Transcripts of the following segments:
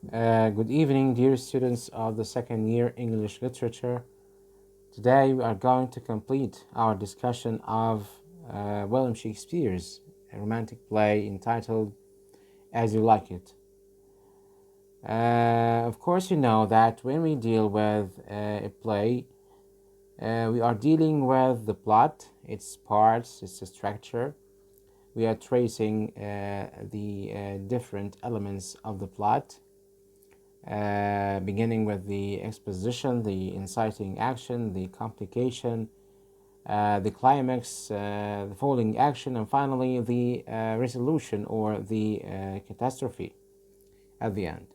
Good evening, dear students of the second year English literature. Today we are going to complete our discussion of William Shakespeare's romantic play entitled As You Like It. Of course, you know that when we deal with a play, we are dealing with the plot, its parts, its structure. We are tracing the different elements of the plot, beginning with the exposition, the inciting action, the complication, the climax, the falling action, and finally the resolution or the catastrophe at the end.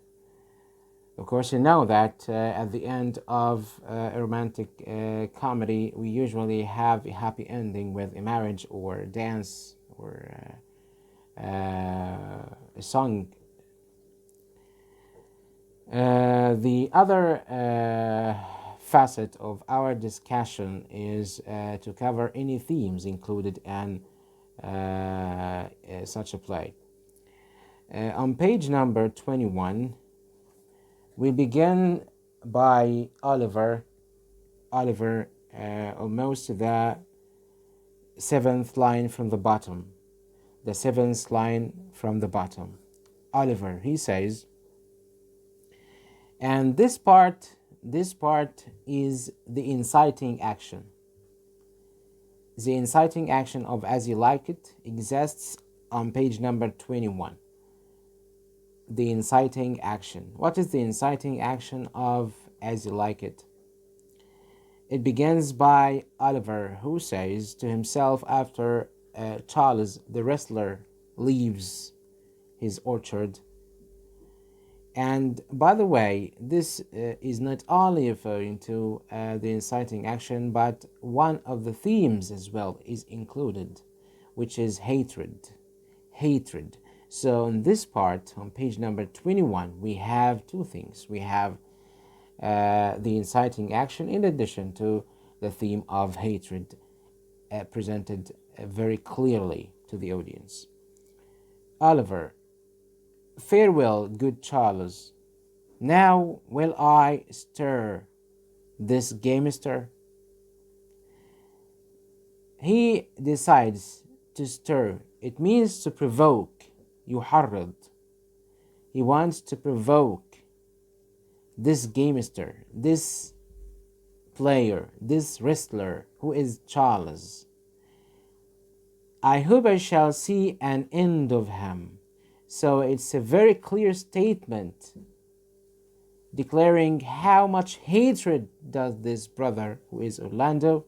Of course, you know that at the end of a romantic comedy, we usually have a happy ending with a marriage or a dance or a song. The other facet of our discussion is to cover any themes included in such a play. On page number 21, we begin by Oliver, almost the seventh line from the bottom. The seventh line from the bottom. Oliver, he says, and this part is the inciting action. The inciting action of As You Like It exists on page number 21. The inciting action. What is the inciting action of As You Like It? It begins by Oliver, who says to himself after Charles the wrestler leaves his orchard. And by the way, this is not only referring to the inciting action, but one of the themes as well is included, which is hatred. Hatred. So in this part, on page number 21, we have two things. We have the inciting action in addition to the theme of hatred presented very clearly to the audience. Oliver, farewell, good Charles. Now will I stir this gamester. He decides to stir. It means to provoke. يحرض. He wants to provoke this gamester, this player, this wrestler who is Charles. I hope I shall see an end of him. So it's a very clear statement declaring how much hatred does this brother, who is Orlando,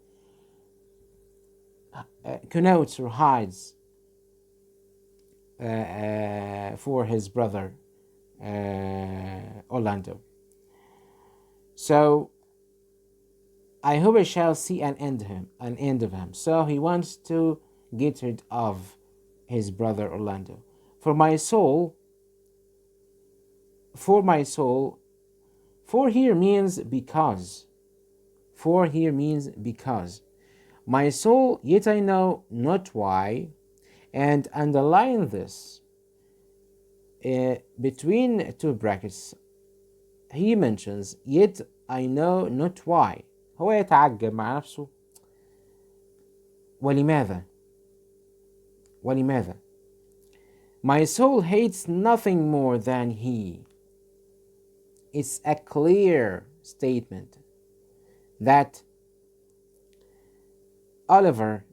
connotes or hides for his brother Orlando. So I hope I shall see an end of him. So he wants to get rid of his brother Orlando. For my soul, for here means because. For here means because. My soul, yet I know not why, and underline this between two brackets. He mentions yet I know not why. هو يتعجب مع نفسه. ولماذا؟ ولماذا؟ My soul hates nothing more than he. It's a clear statement that Oliver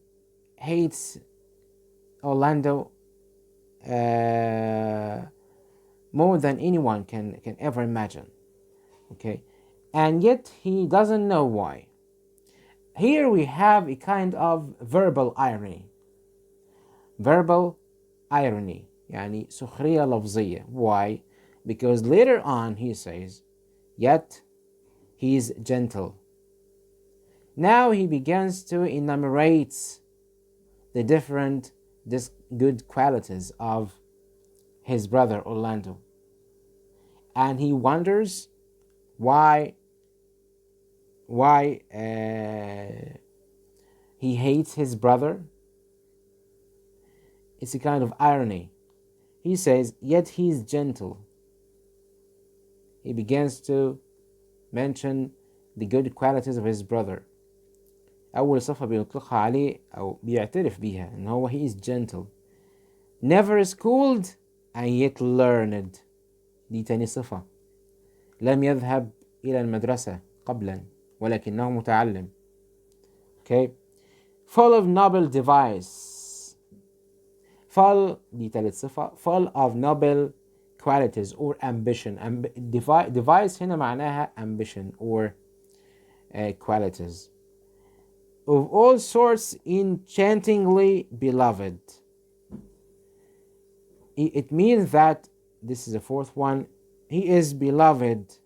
hates Orlando more than anyone can ever imagine. Okay, and yet he doesn't know why. Here we have a kind of verbal irony. Verbal irony, يعني سخرية لفظية. Why? Because later on he says, yet he is gentle. Now he begins to enumerate the different good qualities of his brother Orlando. And he wonders why he hates his brother. It's a kind of irony. He says, yet he is gentle. he begins to mention the good qualities of his brother. أول صفة بيطلقها عليه أو بيعترف بيها إن هو he is gentle, never schooled and yet learned. دي تاني صفة. لم يذهب إلى المدرسة قبلا ولكنه متعلم. Okay. Full of noble devise. Full دي تالت صفة. Full of noble qualities or ambition. Devise هنا معناها ambition or qualities. Of all sorts, enchantingly beloved. It means that, this is the fourth one, he is beloved.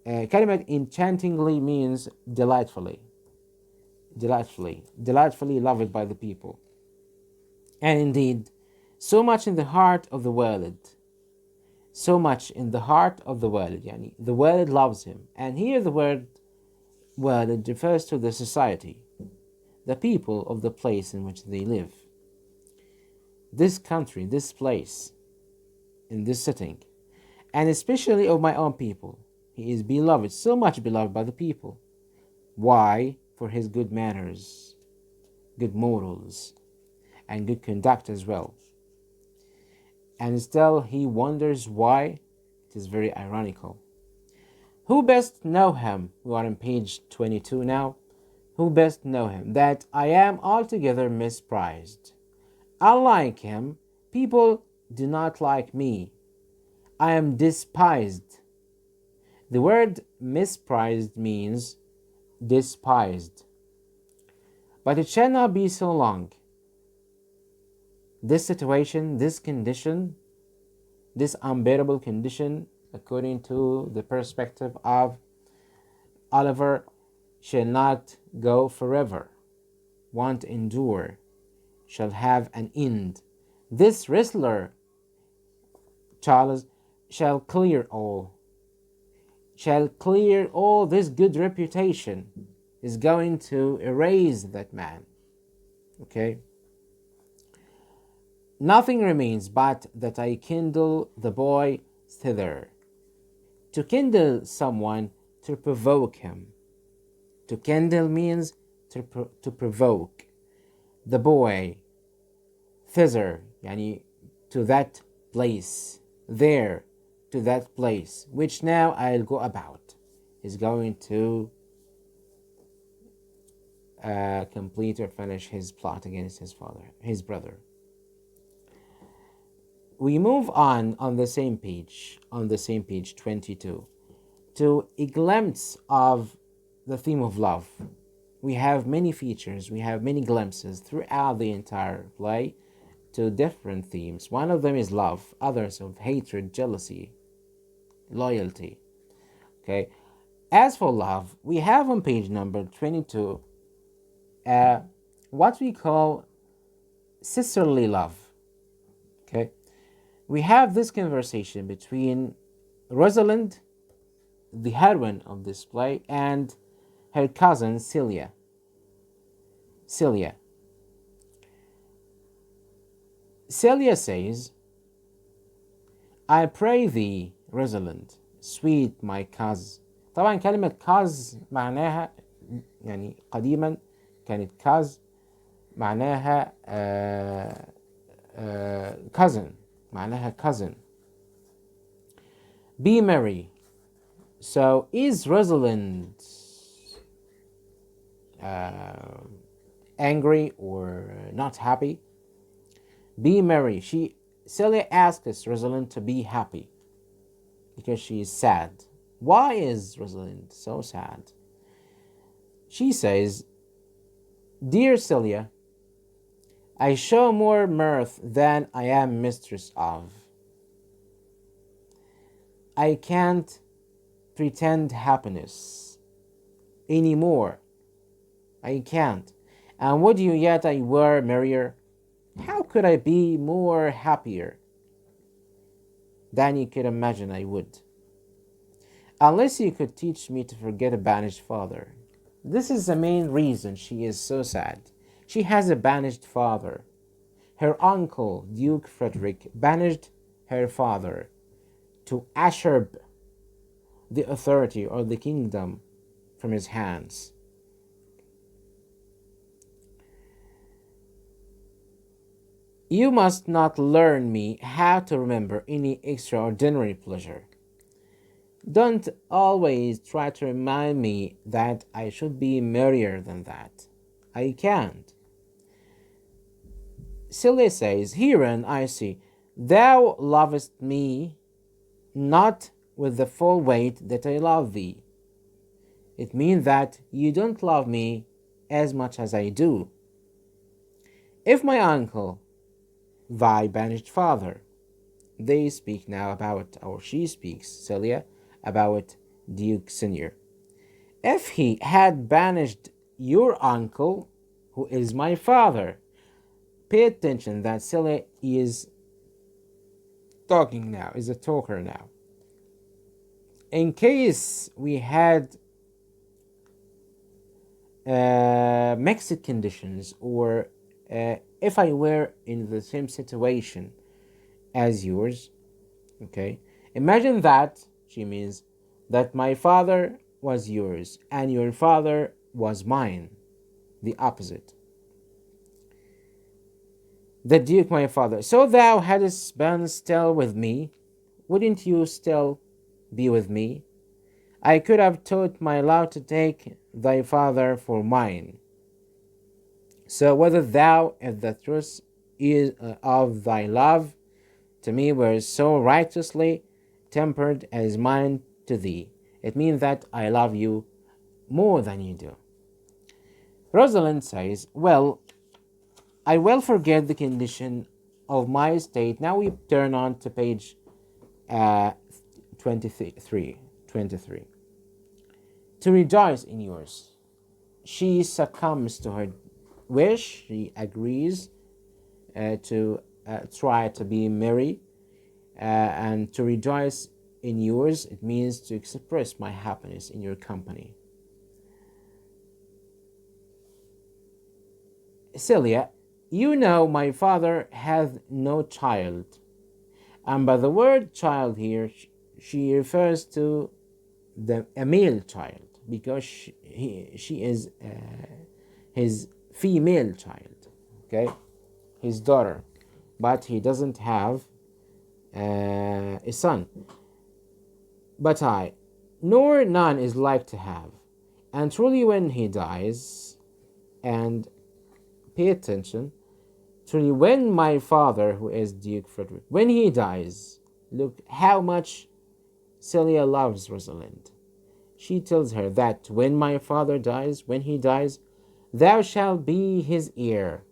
كلمة enchantingly means delightfully loved by the people. And indeed, so much in the heart of the world. So much in the heart of the world. Yani, the world loves him. And here the word world refers to the society, the people of the place in which they live. This country, this place, in this setting, and especially of my own people. He is beloved, so much beloved by the people. Why? For his good manners, good morals, and good conduct as well. And still he wonders why. It is very ironical. Who best know him? We are on page 22 now. Who best know him? That I am altogether misprized. Unlike him, people do not like me. I am despised. The word misprized means despised. But it shall not be so long. This situation, this condition, this unbearable condition, according to the perspective of Oliver, shall not go forever, won't endure, shall have an end. This wrestler, Charles, shall clear all this good reputation, is going to erase that man. Okay? Nothing remains but that I kindle the boy thither. To kindle someone, to provoke him. To kindle means to provoke. The boy, thither, yani to that place, there, to that place, which now I'll go about. Is going to complete or finish his plot against his brother. We move on the same page 22, to a glimpse of the theme of love. We have many features, we have many glimpses throughout the entire play to different themes. One of them is love, others of hatred, jealousy, loyalty. Okay. As for love, we have on page number 22 what we call sisterly love. Okay. We have this conversation between Rosalind, the heroine of this play, and her cousin Celia. Celia says, I pray thee, Rosalind, sweet my cuz. طبعا كلمة cuz معناها يعني قديما كانت cuz معناها cousin, معناها cousin. Be merry. So is Rosalind angry or not happy? Be merry. Celia asks Rosalind to be happy because she is sad. Why is Rosalind so sad? She says, Dear Celia, I show more mirth than I am mistress of. I can't pretend happiness anymore. I can't. And would you yet I were merrier? How could I be more happier than you could imagine I would? Unless you could teach me to forget a banished father. This is the main reason she is so sad. She has a banished father. Her uncle, Duke Frederick, banished her father to Asherb, the authority or the kingdom from his hands. You must not learn me how to remember any extraordinary pleasure. Don't always try to remind me that I should be merrier than that. I can't. Celia says, Herein I see, thou lovest me not with the full weight that I love thee. It means that you don't love me as much as I do. If my uncle, thy banished father, they speak now about, or she speaks, Celia, about Duke Senior. If he had banished your uncle, who is my father, pay attention that Celia is talking now, is a talker now. In case we had mixed conditions, or if I were in the same situation as yours, okay, imagine that she means that my father was yours and your father was mine, the opposite. The Duke, my father, so thou hadst been still with me, wouldn't you still be with me? I could have taught my love to take thy father for mine. So whether thou, if the truth is of thy love to me were so righteously tempered as mine to thee, it means that I love you more than you do. Rosalind says, Well, I will forget the condition of my state. Now we turn on to page 23. To rejoice in yours. She succumbs to her wish. She agrees to try to be merry and to rejoice in yours. It means to express my happiness in your company. Celia, you know my father hath no child. And by the word child here, she refers to a male child, because she is his female child, okay, his daughter, but he doesn't have a son. But I, nor none is like to have, and truly when he dies, and pay attention, truly when my father, who is Duke Frederick, when he dies, look how much Celia loves Rosalind. She tells her that when my father dies, when he dies, thou shalt be his heir.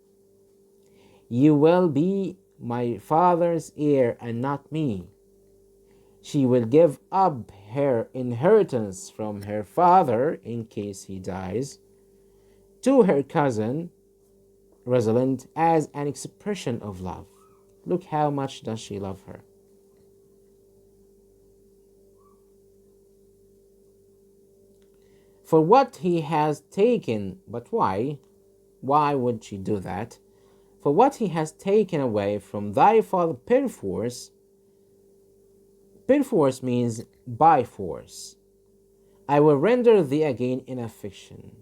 You will be my father's heir and not me. She will give up her inheritance from her father in case he dies to her cousin Rosalind as an expression of love. Look how much does she love her. For what he has taken, but why? Why would she do that? For what he has taken away from thy father perforce means by force, I will render thee again in affliction.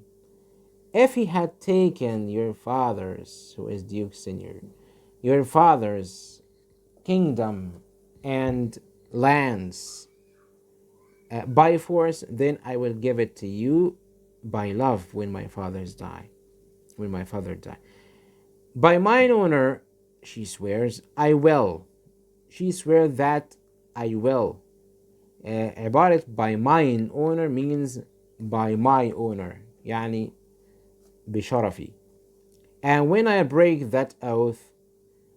If he had taken your father's, who is Duke Senior, your father's kingdom and lands by force, then I will give it to you by love when my father died. By mine honor, she swears, I will. She swears that I will. عبارة by mine honor means by my honor, يعني بشرفي. And when I break that oath,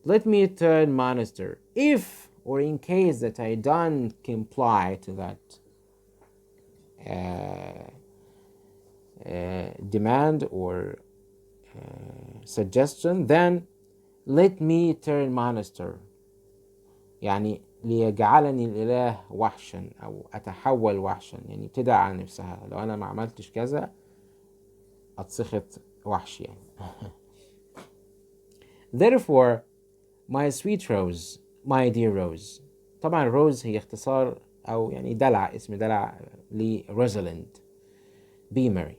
let me turn monster. If or in case that I don't comply to that demand or suggestion, then let me turn monster. يعني ليجعلني الإله وحشا أو أتحول وحشا، يعني بتدعي على نفسها، لو أنا ما عملتش كذا أتسخط وحش يعني. Therefore my sweet rose, my dear rose. طبعا rose هي اختصار أو يعني دلع، اسم دلع لروزاليند. be merry.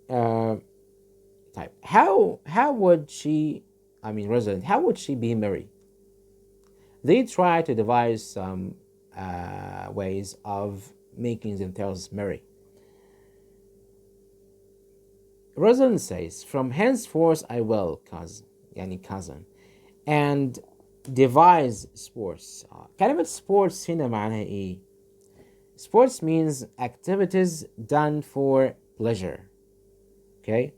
uh, طيب how would she, I mean Rosalind, how would she be merry? They try to devise some ways of making themselves merry. Rosalind says, from henceforth I will, cousin, يعني cousin, and devise sports. كلمة sports هنا معناها إيه؟ Sports means activities done for pleasure. Okay?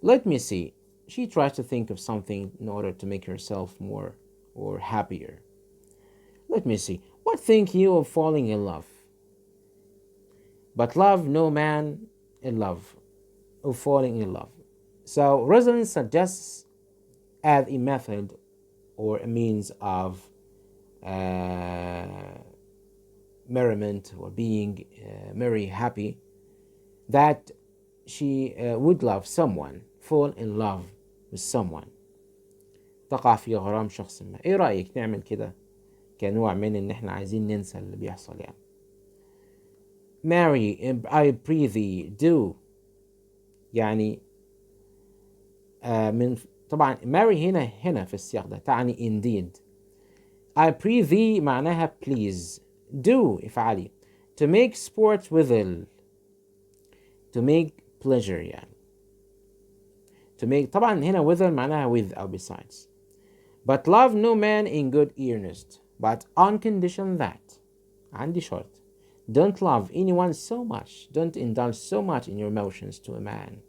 Let me see. She tries to think of something in order to make herself more or happier. Let me see. What think you of falling in love? But love no man in love, of falling in love. So Rosalind suggests as a method or a means of merriment or being merry, happy, that she would love someone, fall in love with someone. تقع في غرام شخص ما. ايه رأيك نعمل كده كنوع من ان احنا عايزين ننسى اللي بيحصل يعني. Mary, I pray thee do. يعني من طبعا Mary هنا في السياق ده تعني indeed. I pray thee معناها please. Do افعلي. To make sport withal. To make pleasure يعني. To make طبعا هنا withal معناها with أو besides. But love no man in good earnest, but on condition that. عندي شرط. Don't love anyone so much. Don't indulge so much in your emotions to a man.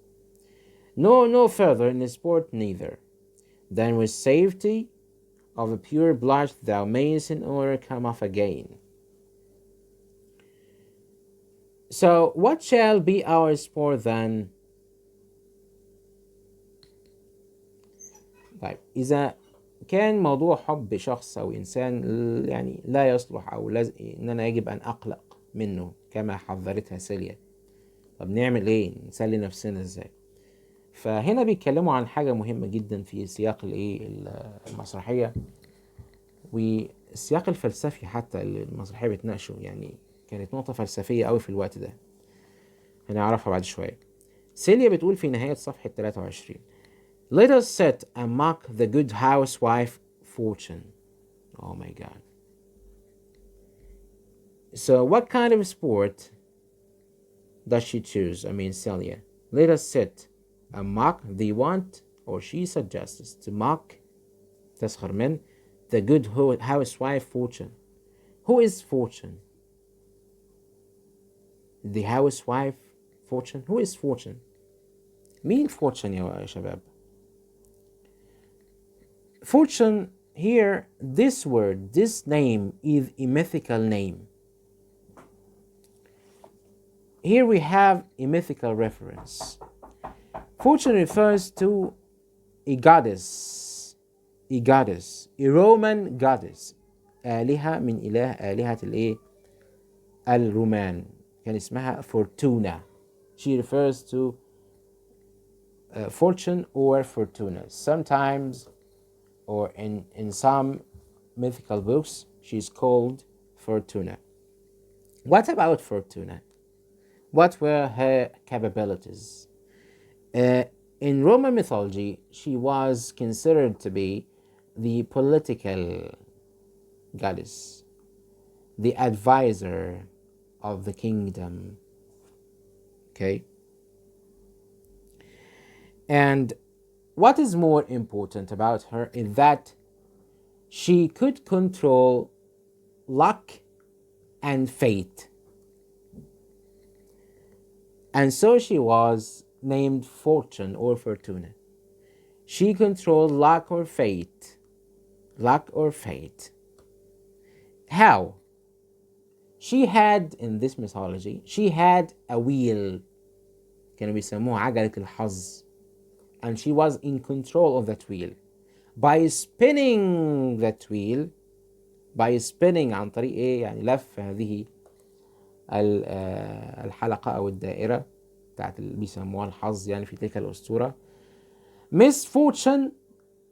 No further in the sport neither, than with safety of a pure blood thou mayest in order come off again. So what shall be our sport then? طيب إذا كان موضوع حب شخص أو إنسان يعني لا يصلح أو إن أنا يجب أن أقلق منه كما حذرتها سيليا، طب نعمل إيه؟ نسلي نفسنا إزاي؟ فهنا بيتكلموا عن حاجة مهمة جدا في سياق المسرحية والسياق الفلسفي حتى اللي المسرحية بتناقشه، يعني كانت نقطة فلسفية قوي في الوقت ده هنعرفها بعد شوية. سيليا بتقول في نهاية صفحة 23: Let us set and mock the good housewife fortune. Oh my God. So what kind of sport does she choose? I mean Celia. Let us set and mock. They want, or she suggests to mock, تسخر من, the good housewife fortune. Who is fortune? The housewife fortune. Who is fortune? مين fortune يا شباب؟ Fortune here, this word, this name is a mythical name. Here we have a mythical reference. Fortune refers to a goddess, a Roman goddess. آلهة من آلهة الرومان كان اسمها Fortuna. She refers to fortune or Fortuna. Sometimes, or in some mythical books, she's called Fortuna. What about Fortuna? What were her capabilities? In Roman mythology, she was considered to be the political goddess, the advisor of the kingdom. Okay? And what is more important about her is that she could control luck and fate. And so she was named Fortune or Fortuna. She controlled luck or fate. Luck or fate. How? She had, in this mythology, she had a wheel. كانوا بيسموها عجلة الحظ. And she was in control of that wheel. By spinning that wheel, by spinning عن طريق ايه؟ يعني لف هذه الحلقة أو الدائرة بتاعت اللي بيسموها الحظ يعني في تلك الأسطورة. Miss Fortune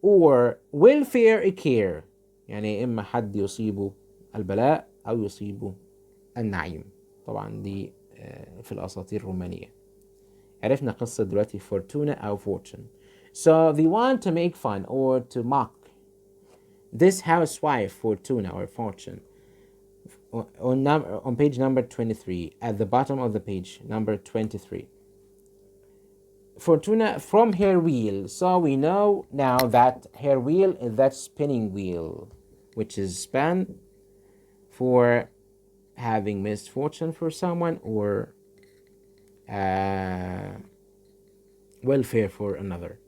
or welfare care، يعني إما حد يصيبه البلاء أو يصيبه النعيم. طبعا دي في الأساطير الرومانية. عرفنا قصة دلوقتي فورتونا أو fortune. So they want to make fun or to mock this housewife Fortuna or Fortune on page number 23, at the bottom of the page number 23. Fortuna from her wheel. So we know now that her wheel is that spinning wheel, which is span for having misfortune for someone or uh, welfare for another.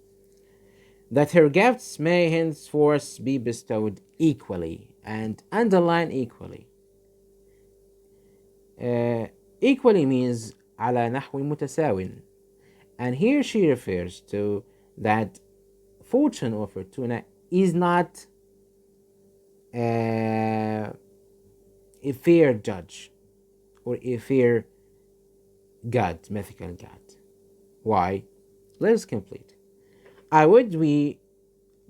That her gifts may henceforth be bestowed equally, and underline equally. Equally means على نحو متساو, and here she refers to that fortune or fortuna is not a fair judge or a fair god, mythical god. Why? Let's complete. I would we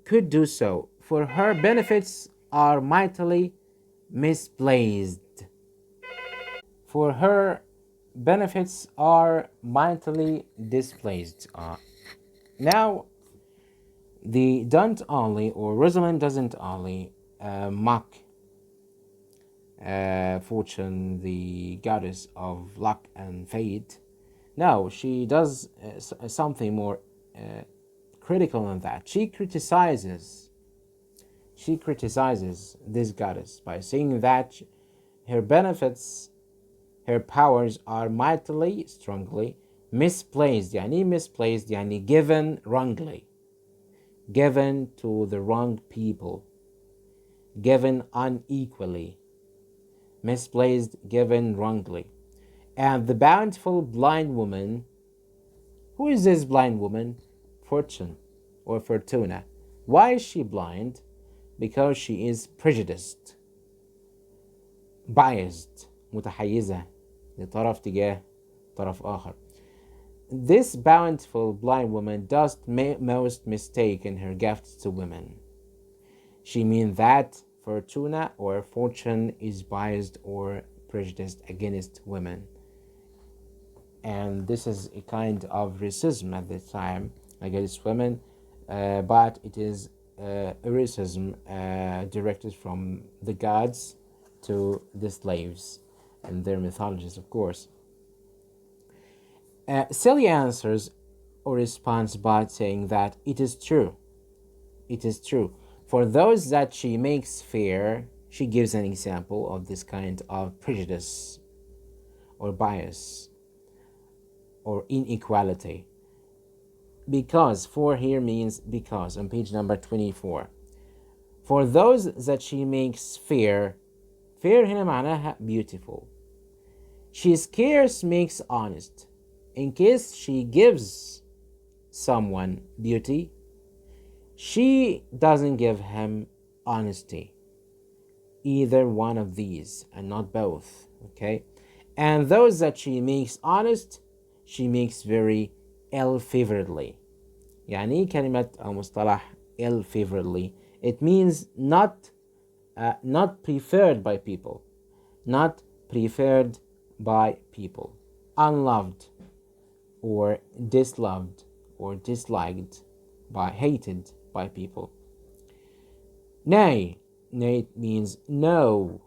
could do so, for her benefits are mightily misplaced. For her benefits are mightily displaced. Now, the don't only, or Rosalind doesn't only mock Fortune, the goddess of luck and fate. No, she does something more critical than that. She criticizes this goddess by saying that her benefits, her powers are mightily, strongly misplaced. يعني misplaced يعني given wrongly, given to the wrong people, given unequally, misplaced, given wrongly. And the bountiful blind woman, who is this blind woman? Fortune or Fortuna. Why is she blind? Because she is prejudiced, biased, متحيزة لطرف تجاه طرف آخر. This bountiful blind woman does most mistake in her gifts to women. She means that Fortuna or Fortune is biased or prejudiced against women. And this is a kind of racism at the time against women, but it is a racism directed from the gods to the slaves and their mythologies, of course. Celia answers or responds by saying that it is true. It is true. For those that she makes fair, she gives an example of this kind of prejudice or bias or inequality. Because, for here means because, on page number 24. For those that she makes fair, fair هنا معناها beautiful. She scarce makes honest. In case she gives someone beauty, she doesn't give him honesty. Either one of these, and not both. Okay? And those that she makes honest, she makes very ill-favoredly. يعني كلمة أو مصطلح ill-favoredly, it means not preferred by people, not preferred by people, unloved or disloved or disliked by, hated by people. Nay means no.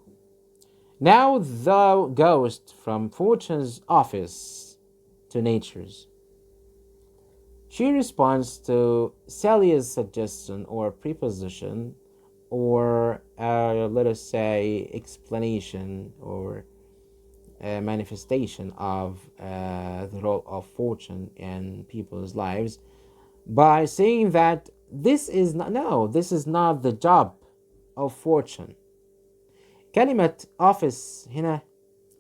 Now thou goest from Fortune's office to Nature's. She responds to Celia's suggestion or preposition, or let us say explanation or manifestation of the role of fortune in people's lives, by saying that this is not the job of fortune. كلمة office هنا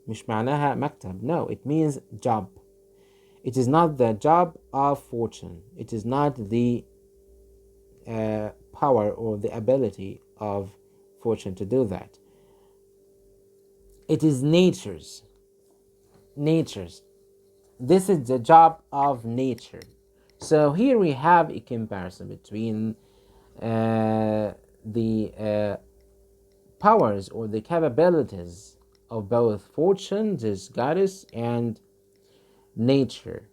مش معناها مكتب. No, it means job. It is not the job of fortune. It is not the power or the ability of fortune to do that. It is nature's. This is the job of nature. So here we have a comparison between the powers or the capabilities of both fortune, this goddess, and nature,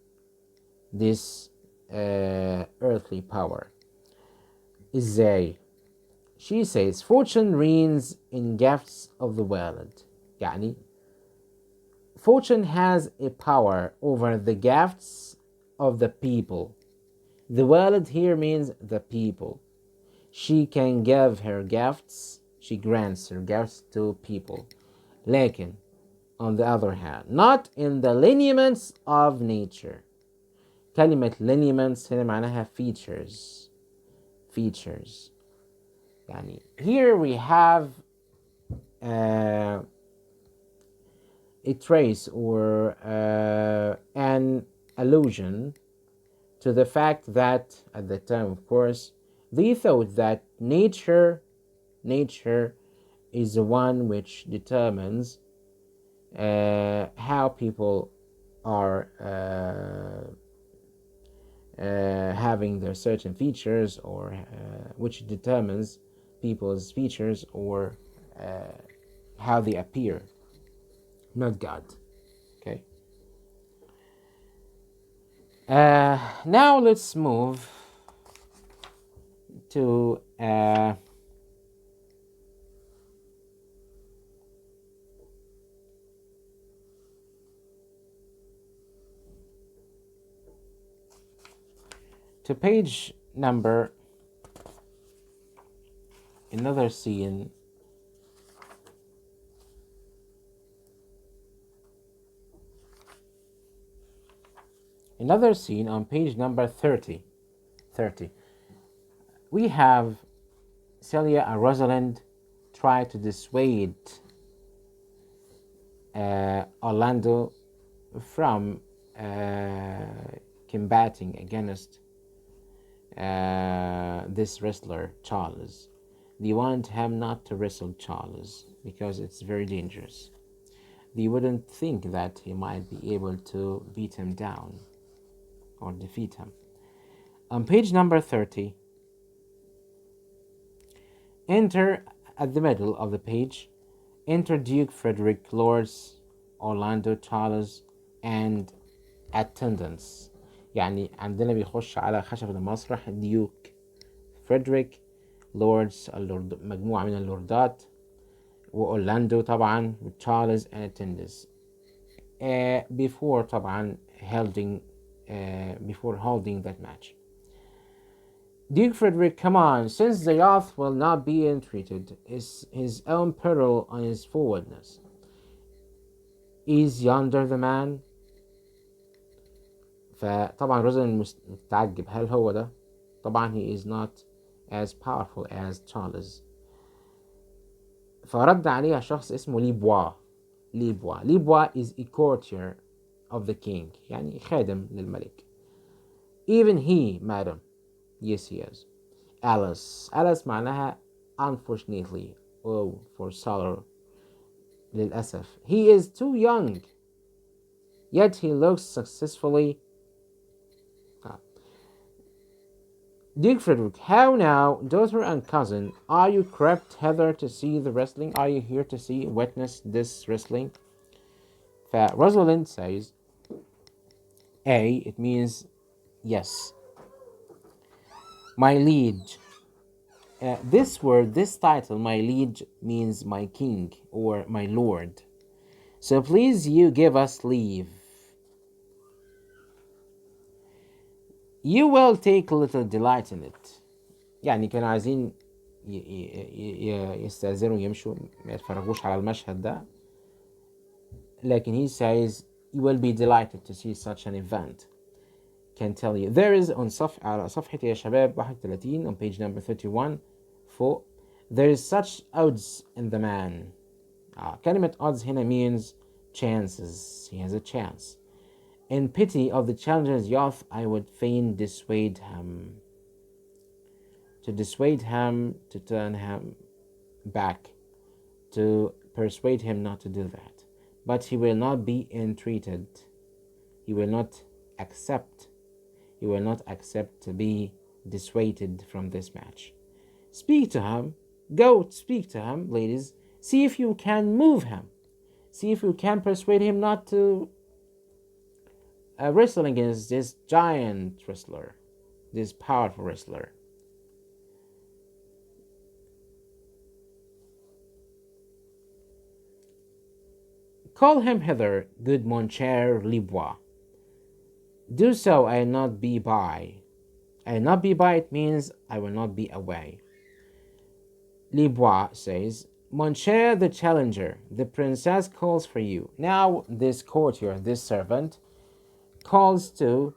this earthly power. إزاي؟ She says fortune reigns in gifts of the world. يعني fortune has a power over the gifts of the people. The world here means the people. She can give her gifts, she grants her gifts to people. لكن, on the other hand, not in the lineaments of nature. كلمة lineaments هنا معناها features. Features. يعني here we have a trace or an allusion to the fact that at the time, of course, they thought that nature is the one which determines how people are having their certain features, or which determines people's features, or how they appear, not God. Okay. Now let's move to page number, another scene. Another scene on page number 30. We have Celia and Rosalind try to dissuade Orlando from combating against this wrestler, Charles. They want him not to wrestle Charles because it's very dangerous. They wouldn't think that he might be able to beat him down or defeat him. On page number 30, enter at the middle of the page, enter Duke Frederick, Lords, Orlando, Charles, and attendants. يعني عندنا بيخش على خشبة المسرح ديوك فريدريك، لوردز مجموعة من اللوردات، وأورلاندو طبعا، وتشارلز and attendants. Before طبعا holding that match. Duke Frederick, come on, since the youth will not be entreated, is his own peril on his forwardness. Is yonder the man? فطبعا روزاليند متعجب، هل هو ده؟ طبعا he is not as powerful as Charles. فرد عليها شخص اسمه ليبوا is a courtier of the king، يعني خادم للملك. Even he, madam. Yes, he is. Alice معناها unfortunately. Oh, for sorrow. للأسف. He is too young. Yet he looks successfully. Duke Frederick, how now, daughter and cousin, are you crept hither to see the wrestling? Are you here to witness this wrestling? Rosalind says, A, it means yes. My liege. This word, this title, my liege, means my king or my lord. So please you give us leave. You will take little delight in it. يعني كانوا عايزين يستأذنوا يمشوا ما يتفرجوش على المشهد ده. لكن he says you will be delighted to see such an event. Can tell you. There is on على صفحتي يا شباب 31 on page number 31 فوق. There is such odds in the man. كلمة odds هنا means chances. He has a chance. In pity of the challenger's youth, I would fain dissuade him. To dissuade him, to turn him back, to persuade him not to do that. But he will not be entreated. He will not accept to be dissuaded from this match. Speak to him. Go speak to him, ladies. See if you can move him. See if you can persuade him not to wrestle against this giant wrestler, this powerful wrestler. Call him hither, good mon cher Libois. Do so, I will not be by. I will not be by, it means I will not be away. Libois says, Mon cher the challenger, the princess calls for you. Now this courtier, this servant, calls to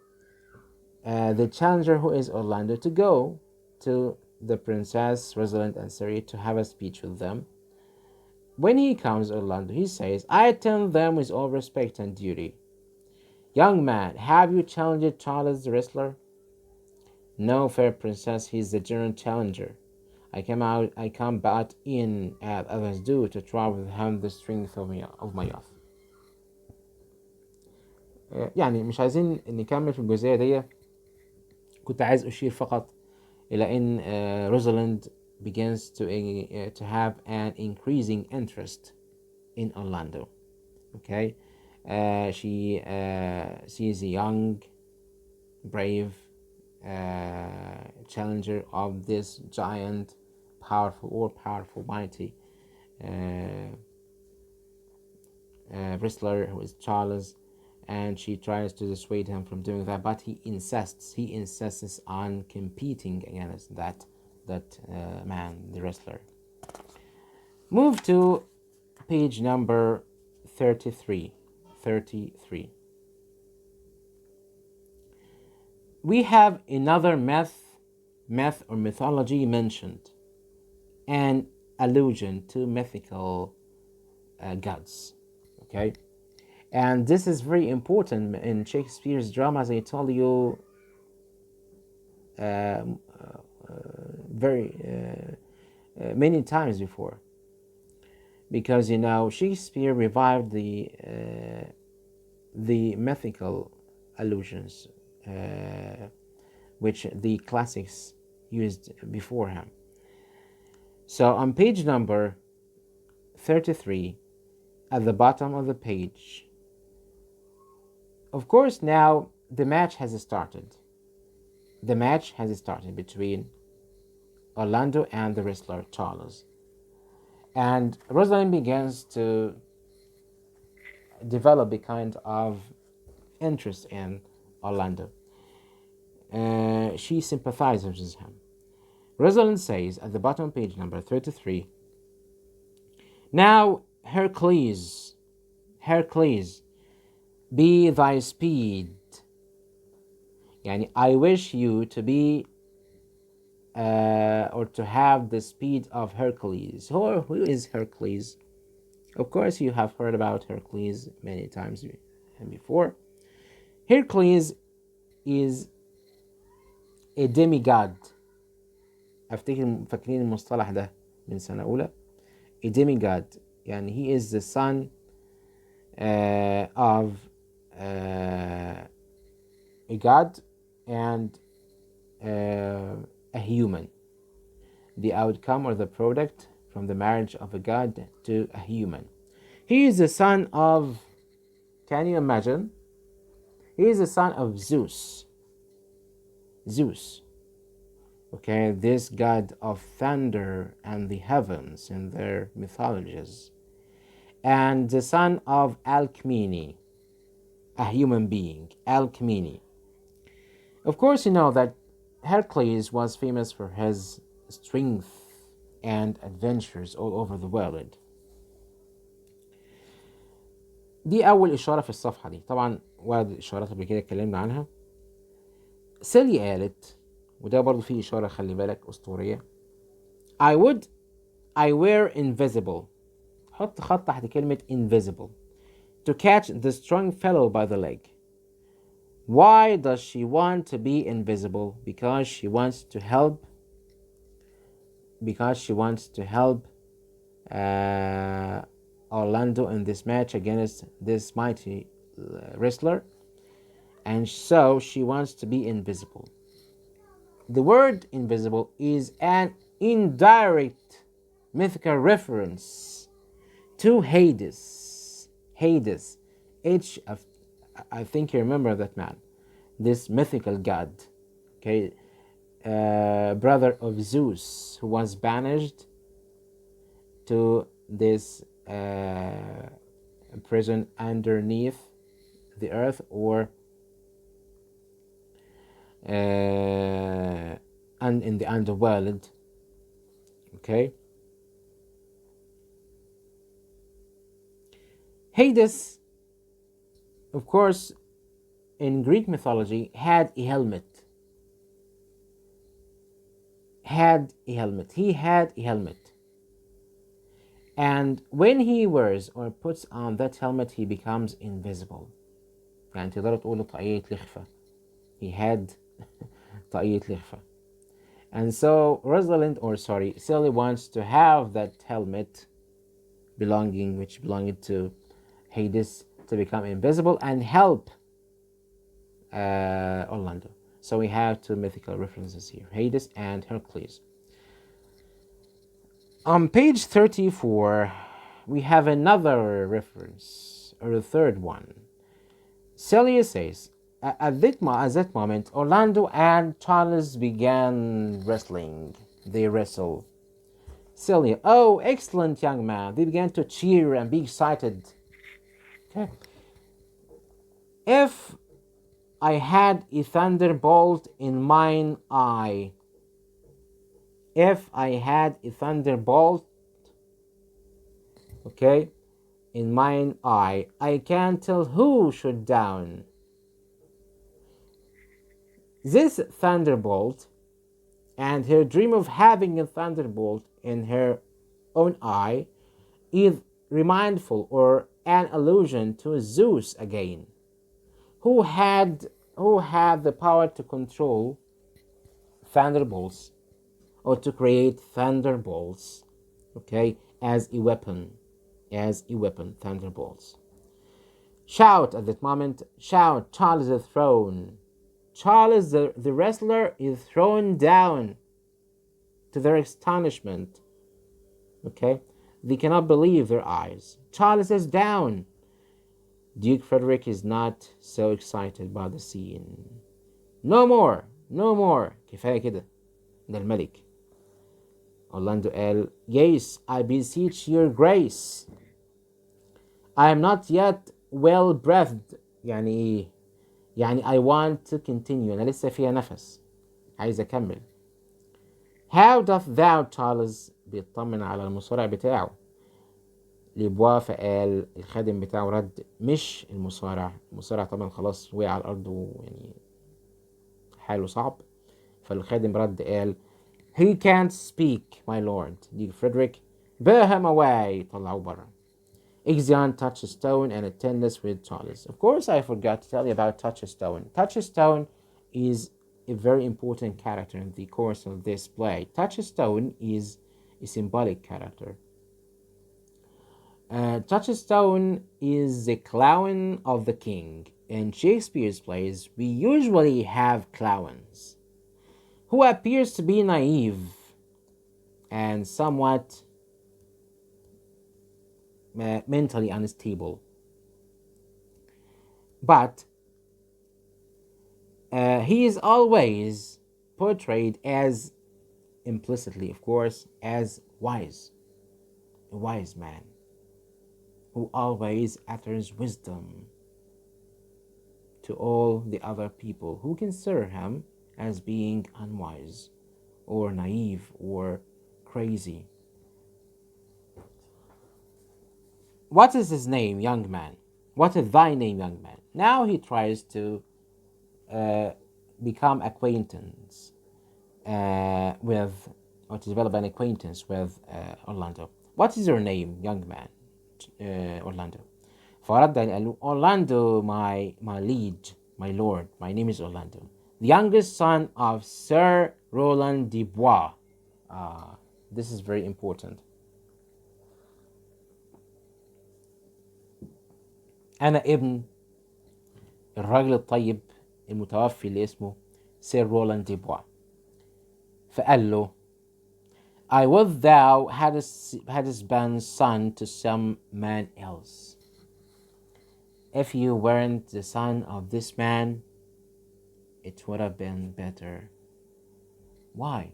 the challenger, who is Orlando, to go to the princess, Rosalind, and Celia to have a speech with them. When he comes, Orlando, he says, I attend them with all respect and duty. Young man, have you challenged Charles the wrestler? No, fair princess, he is the general challenger. I come but in as others do to try with him the strength of my youth. يعني مش عايزين نكمل في الجزئية دي. كنت عايز أشير فقط إلى أن Rosalind begins to have an increasing interest in Orlando. Okay, she sees a young, brave challenger of this giant, powerful, mighty wrestler, who is Charles, and she tries to dissuade him from doing that, but he insists on competing against that man, the wrestler. Move to page number 33. We have another myth or mythology mentioned, an allusion to mythical gods. Okay, and this is very important in Shakespeare's drama, as I told you very many times before, because Shakespeare revived the mythical allusions which the classics used before him. So on page number 33, at the bottom of the page, of course, now the match has started. The match has started between Orlando and the wrestler Charles. And Rosalind begins to develop a kind of interest in Orlando. She sympathizes with him. Rosalind says at the bottom page number 33, now Hercules, be thy speed. Yani, I wish you to be or to have the speed of Hercules. Who is Hercules? Of course, you have heard about Hercules many times before. Hercules is a demigod. فاكرين المصطلح ده من سنة أولى. A demigod. يعني he is the son of a god and a human. The outcome or the product from the marriage of a god to a human. He is the son of, can you imagine? He is the son of Zeus. Okay, this god of thunder and the heavens in their mythologies. And the son of Alcmene, a human being, Alcmene. Of course, you know that Hercules was famous for his strength and adventures all over the world. دي أول إشارة في الصفحة دي. طبعا ورد إشارات قبل كده اتكلمنا عنها. سيليا قالت، وده برضو فيه إشارة خلي بالك أسطورية. I were invisible. حط خط تحت كلمة invisible. To catch the strong fellow by the leg. Why does she want to be invisible? Because she wants to help. Orlando in this match against this mighty wrestler, and so she wants to be invisible. The word invisible is an indirect mythical reference to Hades. Hades, H. I think you remember that man, this mythical god, okay, brother of Zeus, who was banished to this prison underneath the earth, or and in the underworld. Okay, Hades, of course, in Greek mythology, had a helmet. He had a helmet. And when he wears or puts on that helmet, he becomes invisible. يعني تقدروا تقولوا طاقية لخفة. He had طاقية لخفة. And so Rosalind, or sorry, Celia wants to have that helmet which belonged to Hades, to become invisible and help Orlando. So we have two mythical references here, Hades and Hercules. On page 34, we have another reference, or the third one. Celia says, at that moment, Orlando and Charles began wrestling. They wrestle. Celia, oh, excellent young man. They began to cheer and be excited. Okay. If I had a thunderbolt in mine eye. If I had a thunderbolt, okay, in mine eye, I can't tell who should down. This thunderbolt and her dream of having a thunderbolt in her own eye is remindful or an allusion to Zeus again, who had the power to control thunderbolts, or to create thunderbolts, okay, as a weapon, thunderbolts. Shout at that moment, shout, Charles is thrown. Charles, the wrestler, is thrown down to their astonishment. Okay, they cannot believe their eyes. Charles is down. Duke Frederick is not so excited by the scene. No more, كفاية كده. ده الملك. Orlando قال, yes, I beseech your grace. I am not yet well breathed. يعني I want to continue. أنا لسه فيها نفس. عايز أكمل. How doth thou, Charles بيطمن على المصارع بتاعه. لبوا فقال الخادم بتاعه رد, مش المصارع طبعا خلاص وقع على الأرض ويعني حاله صعب. فالخادم رد قال, he can't speak, my lord. Duke Frederick, bear him away. طلعوه برا. Ixion, Touchstone, and attendance with Charles. Of course, I forgot to tell you about Touchstone. Touchstone is a very important character in the course of this play. Touchstone is a symbolic character. Touchstone is the clown of the king. In Shakespeare's plays, we usually have clowns who appears to be naive and somewhat mentally unstable. But he is always portrayed as, implicitly of course, as wise. A wise man who always utters wisdom to all the other people who consider him as being unwise or naive or crazy. What is his name, young man? What is thy name, young man? Now he tries to become acquaintance with, or to develop an acquaintance with Orlando. What is your name, young man? Orlando. فرد قال له, Orlando, my liege, my lord, my name is Orlando, the youngest son of Sir Roland de Bois. This is very important. أنا ابن الراجل الطيب المتوفي اللي اسمه سير رولاند دي بوا. فقال له, I would thou hadst been son to some man else. If you weren't the son of this man, it would have been better. Why?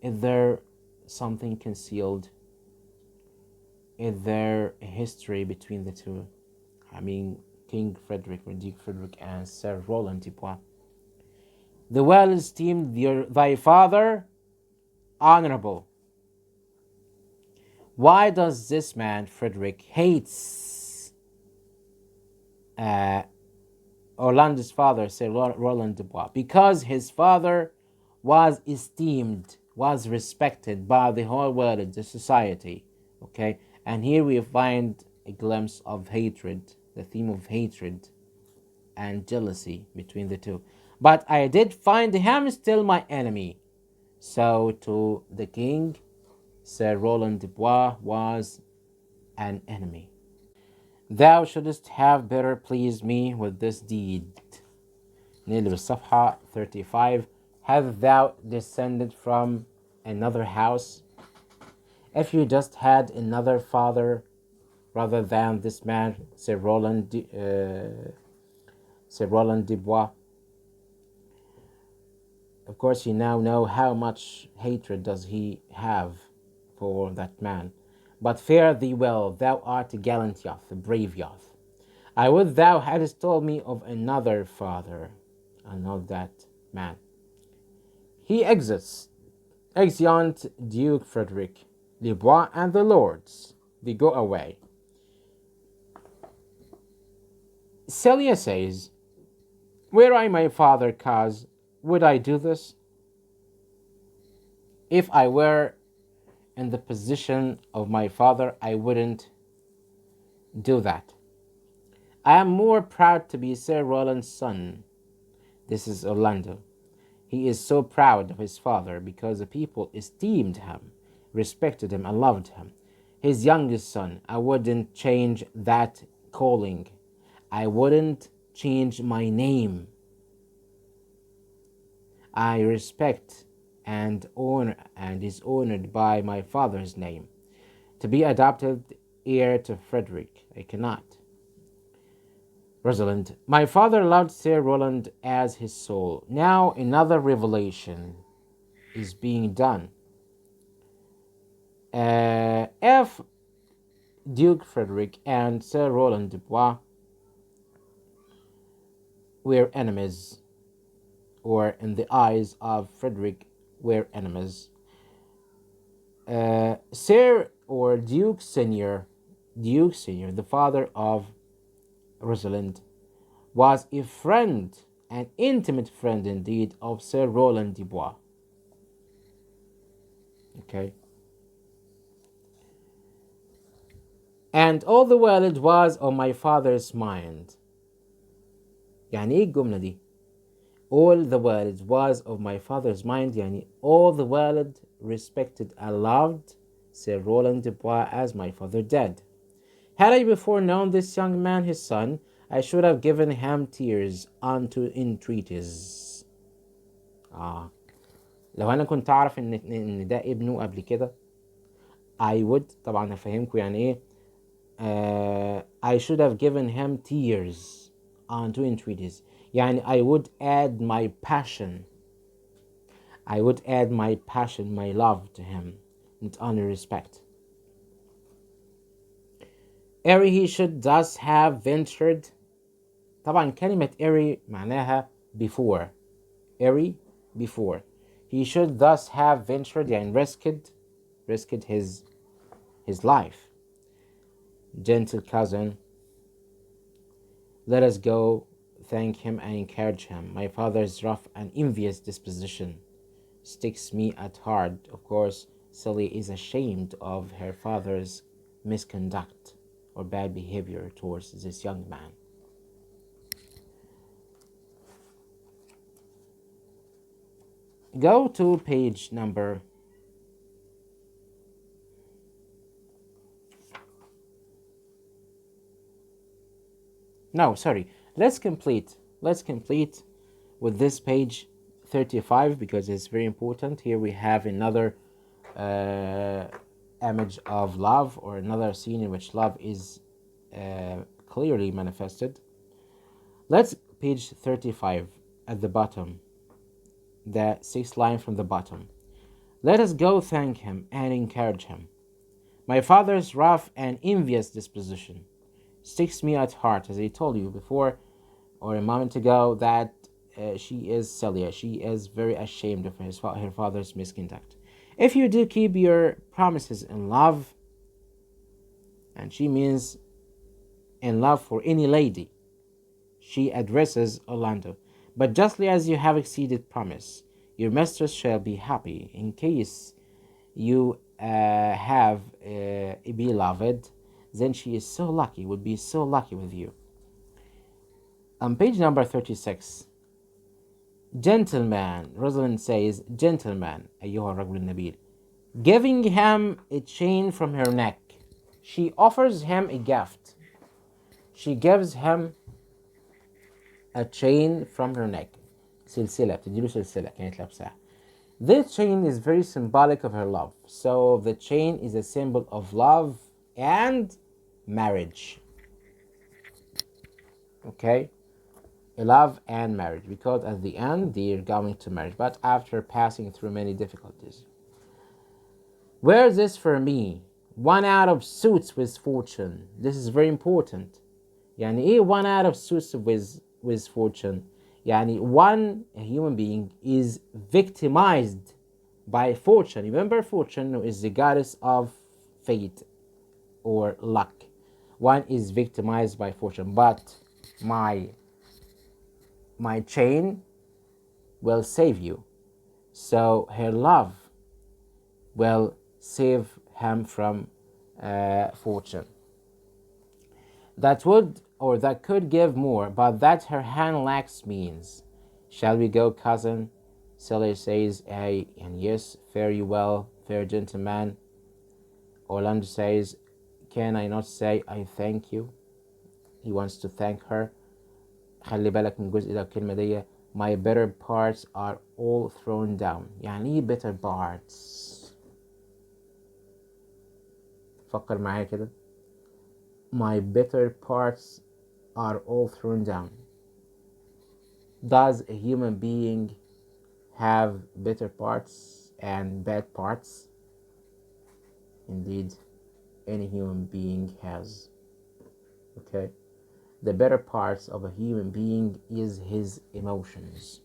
Is there something concealed? Is there a history between the two? I mean, King Frederick or Duke Frederick and Sir Roland de Bois. The well esteemed thy father, honorable. Why does this man, Frederick, hates Orlando's father, Sir Roland de Bois? Because his father was esteemed, was respected by the whole world, the society. Okay, and here we find a glimpse of hatred, the theme of hatred and jealousy between the two. But I did find him still my enemy. So to the king, Sir Roland de Bois was an enemy. Thou shouldst have better pleased me with this deed. نقلب الصفحة 35. Have thou descended from another house? If you just had another father rather than this man, Sir Roland de Bois. Of course, you now know how much hatred does he have for that man. But fare thee well, thou art a gallant youth, a brave youth. I would thou hadst told me of another father, and not that man. He exits. Exeunt Duke Frederick, Le Bois, and the lords. They go away. Celia says, were I my father, cause would I do this? If I were in the position of my father, I wouldn't do that. I am more proud to be Sir Roland's son. This is Orlando. He is so proud of his father because the people esteemed him, respected him, and loved him. His youngest son, I wouldn't change that calling. I wouldn't change my name. I respect and honor and is honored by my father's name. To be adopted heir to Frederick, I cannot. Rosalind, my father loved Sir Roland as his soul. Now another revelation is being done. If Duke Frederick and Sir Roland de Bois were enemies, or in the eyes of Frederick were enemies, Sir or Duke Senior, the father of Rosalind, was a friend, an intimate friend indeed, of Sir Roland de Bois. Okay. And all the while it was on my father's mind. يعني ايه الجملة دي؟ All the world was of my father's mind, يعني all the world respected and loved Sir Roland de Bois as my father did. Had I before known this young man, his son, I should have given him tears unto entreaties. لو أنا كنت أعرف إن ده ابنه قبل كده I would طبعا هفهمكم يعني إيه I should have given him tears unto entreaties. يعني I would add my passion. I would add my passion, my love to him, and honor, respect. Ere he should thus have ventured. طبعا كلمة ere معناها before. Ere before. He should thus have ventured and risked his life. Gentle cousin, let us go thank him and encourage him. My father's rough and envious disposition sticks me at heart. Of course, Celia is ashamed of her father's misconduct or bad behavior towards this young man. Go to page number 'sorry. Let's complete with this page 35 because it's very important. Here we have another uh, image of love, or another scene in which love is clearly manifested. Let's page 35 at the bottom, the sixth line from the bottom. Let us go thank him and encourage him. My father's rough and envious disposition sticks me at heart, as I told you before or a moment ago, that she is Celia. She is very ashamed of her father's misconduct. If you do keep your promises in love, and she means in love for any lady, she addresses Orlando. But justly as you have exceeded promise, your mistress shall be happy in case you have a beloved. Then she is so lucky, would be so lucky with you. On page number 36, gentleman, Rosalind says, gentleman, أيها الرجل النبيل, giving him a chain from her neck. She offers him a gift. She gives him a chain from her neck. سلسلة, بتديله سلسلة كانت لابساها. This chain is very symbolic of her love. So the chain is a symbol of love and marriage. Okay? Love and marriage, because at the end they are going to marry, but after passing through many difficulties. Wear this for me, one out of suits with fortune. This is very important. يعني ايه one out of suits with fortune? يعني one human being is victimized by fortune. Remember, fortune is the goddess of fate or luck. One is victimized by fortune, but my chain will save you. So her love will save him from fortune. That would, or that could give more, but that her hand lacks means. Shall we go, cousin? Celia says, "Ay, and yes, fare you well, fair gentleman." Orlando says, "Can I not say I thank you?" He wants to thank her. خلي بالك من الجزء ده الكلمة دي. My better parts are all thrown down. يعني ايه better parts؟ فكر معايا كده. My better parts are all thrown down. Does a human being have better parts and bad parts? Indeed, any human being has. Okay? The better parts of a human being is his emotions,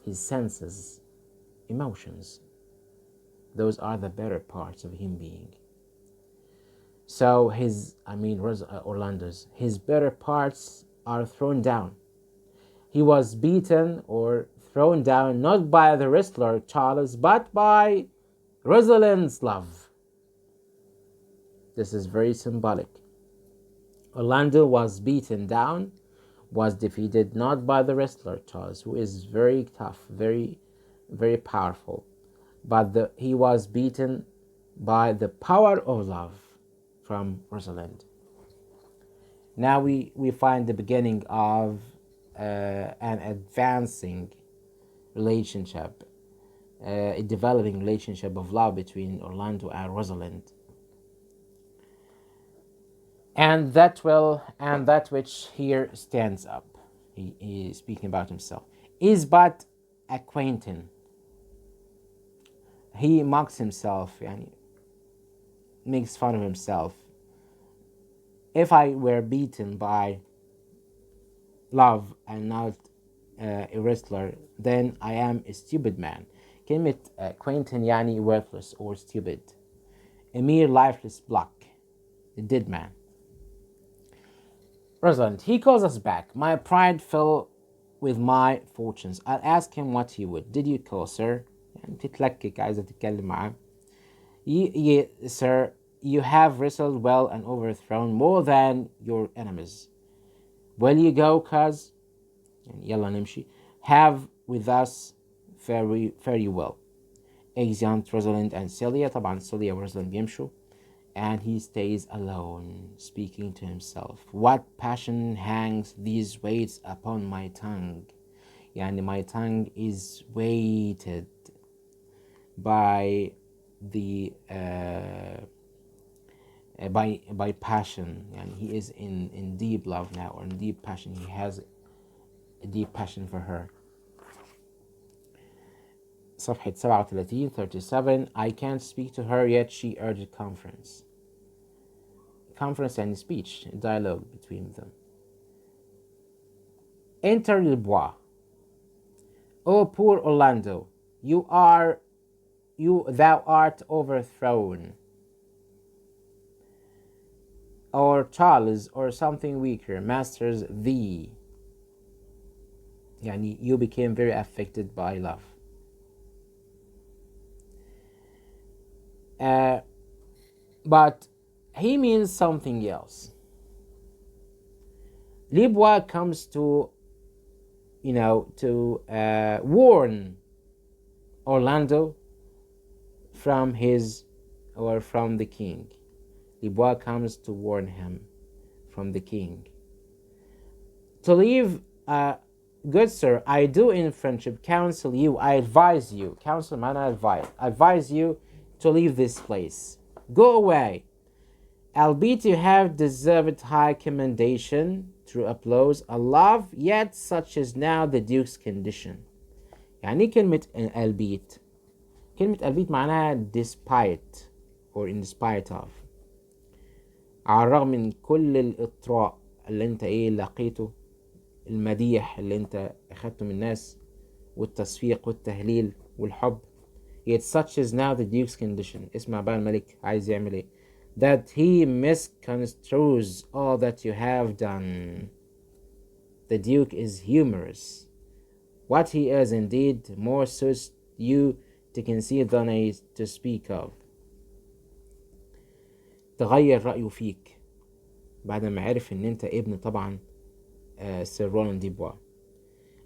his senses, emotions. Those are the better parts of a human being. So Orlando's, his better parts are thrown down. He was beaten or thrown down not by the wrestler Charles, but by Rosalind's love. This is very symbolic. Orlando was beaten down, was defeated not by the wrestler Charles, who is very tough, very, very powerful, but he was beaten by the power of love from Rosalind. Now we find the beginning of an advancing relationship, a developing relationship of love between Orlando and Rosalind. And that which here stands up, he is speaking about himself, is but acquainting. He mocks himself and makes fun of himself. If I were beaten by love and not a wrestler, then I am a stupid man. كلمة acquainting يعني worthless or stupid, a mere lifeless block, a dead man. Rosalind, he calls us back. My pride fell with my fortunes. I'll ask him what he would. Did you call, sir? يعني تتلكك عايزة تتكلم معاه. Sir, you have wrestled well and overthrown more than your enemies. Will you go, cuz? يلا نمشي. Have with us very well. Exeunt Rosalind and Celia. طبعا Celia ورosalind بيمشوا. And he stays alone, speaking to himself. What passion hangs these weights upon my tongue? يعني my tongue is weighted by the by passion. And he is in deep love now, or in deep passion. He has a deep passion for her. صفحة 37 37. I can't speak to her yet, she urged conference. Conference and speech, dialogue between them. Enter le bois. Oh, poor Orlando, thou art overthrown. Or Charles, or something weaker, masters thee. Yani you became very affected by love. But he means something else. Libois comes to, warn Orlando from the king. Libois comes to warn him from the king. To leave, good sir, I do in friendship counsel you, I advise you, counsel man, advise you to leave this place. Go away. Albeit you have deserved high commendation through applause, a love yet such is now the duke's condition. يعني كلمة albeit. كلمة albeit معناها despite or in spite of. على الرغم من كل الإطراء اللي انت لقيته، المديح اللي انت اخدته من الناس، والتصفيق والتهليل والحب. Yet such is now the duke's condition. اسمع بقى الملك عايز يعمل ايه. That he misconstrues all that you have done. The duke is humorous. What he is indeed more suits you to conceive than to speak of. تغير رأيه فيك بعد ما عرف ان انت ابن طبعا Sir Roland Dubois.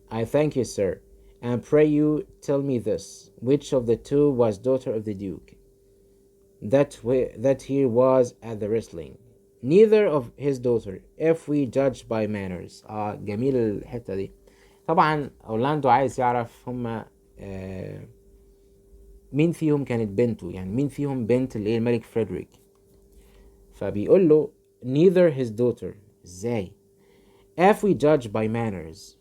I thank you, sir, and pray you tell me this, which of the two was daughter of the duke that he was at the wrestling? Neither of his daughter, if we judge by manners. جميل الحتة دي. طبعا أورلاندو عايز يعرف هما مين فيهم كانت بنته، يعني مين فيهم بنت الملك فريدريك. فبيقول له neither his daughter. ازاي؟ If we judge by manners.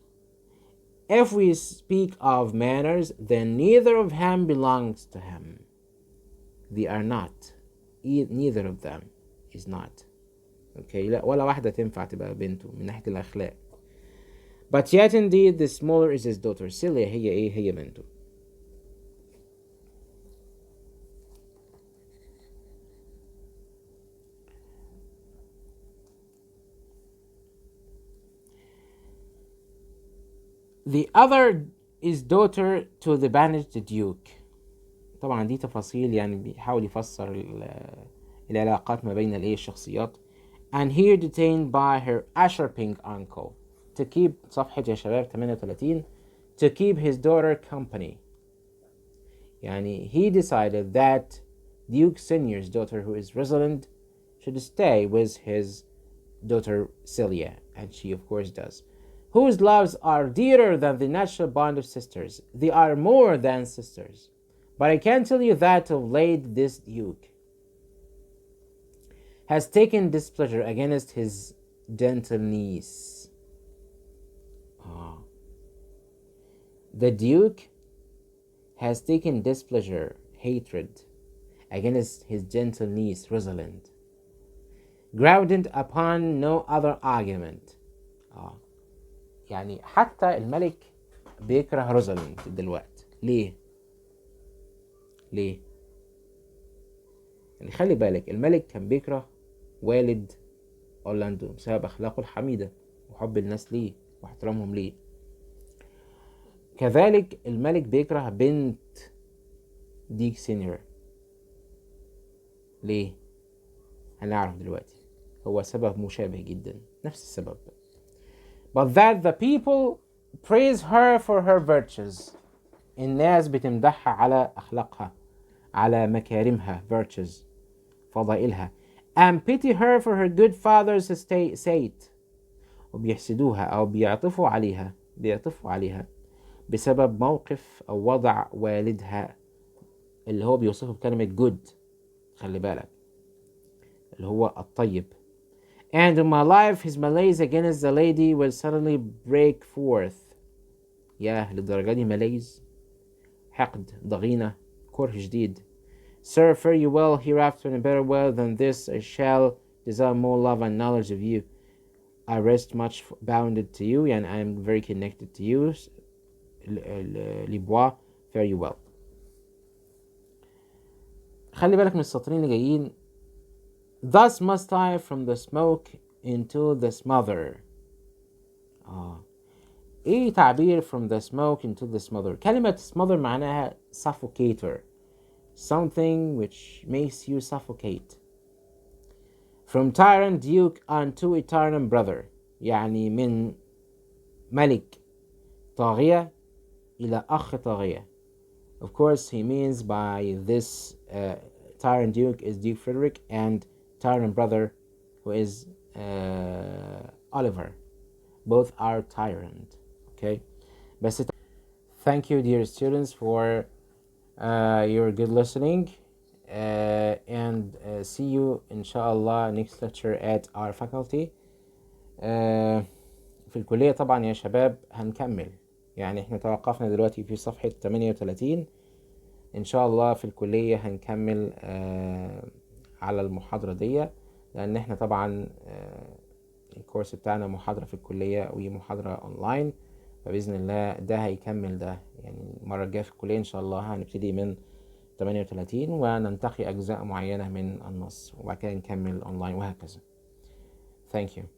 If we speak of manners, then neither of them belongs to him. They are not. Neither of them is not. Okay, لا ولا واحدة تنفع تبقى بنته من ناحية الأخلاق. But yet indeed the smaller is his daughter. Celia هي بنته. The other is daughter to the banished duke. طبعا دي تفاصيل، يعني بيحاول يفسر العلاقات ما بين الشخصيات. And here detained by her usurping uncle to keep صفحة يا شباب 38 to keep his daughter company. يعني he decided that Duke Senior's daughter, who is Rosalind, should stay with his daughter Celia, and she of course does. Whose loves are dearer than the natural bond of sisters. They are more than sisters. But I can tell you that of late this Duke has taken displeasure against his gentle niece. The Duke has taken displeasure, hatred, against his gentle niece Rosalind, grounded upon no other argument. يعني حتى الملك بيكره روزاليند دلوقتي. ليه؟ يعني خلي بالك الملك كان بيكره والد أورلاندو بسبب أخلاقه الحميدة وحب الناس ليه واحترامهم ليه. كذلك الملك بيكره بنت ديك سينيور. ليه؟ هنعرف دلوقتي. هو سبب مشابه جدا، نفس السبب. But that the people praise her for her virtues. الناس بتمدحها على أخلاقها، على مكارمها، virtues، فضائلها. And pity her for her good father's state. وبيحسدوها أو بيعطفوا عليها بسبب موقف أو وضع والدها اللي هو بيوصفه بكلمة good، خلي بالك، اللي هو الطيب. And in my life his malaise against the lady will suddenly break forth. ياه، للدرجة دي malaise، حقد، ضغينة، كره شديد. Sir, fare you well hereafter in a better way than this. I shall desire more love and knowledge of you. I rest much bounded to you, and I am very connected to you. Libois, fare you well. خلي بالك من السطرين اللي جايين. Thus must I from the smoke into the smother. ايه تعبير from the smoke into the smother؟ كلمة smother معناها suffocator. Something which makes you suffocate. From tyrant duke unto a tyrant brother. يعني من ملك طاغية إلى أخ طاغية. Of course, he means by this tyrant duke is Duke Frederick, and tyrant brother who is Oliver. Both are tyrant. Okay, بس thank you dear students for your good listening, and see you inshallah next lecture at our faculty. في الكلية طبعا يا شباب هنكمل، يعني احنا توقفنا دلوقتي في صفحة 38. ان شاء الله في الكلية هنكمل على المحاضرة دي، لان احنا طبعا الكورس بتاعنا محاضرة في الكلية ومحاضرة اونلاين، فبإذن الله ده هيكمل ده. يعني المرة الجاية في الكلية ان شاء الله هنبتدي من 38 وننتقي اجزاء معينة من النص، وبعد كده نكمل اونلاين وهكذا. Thank you.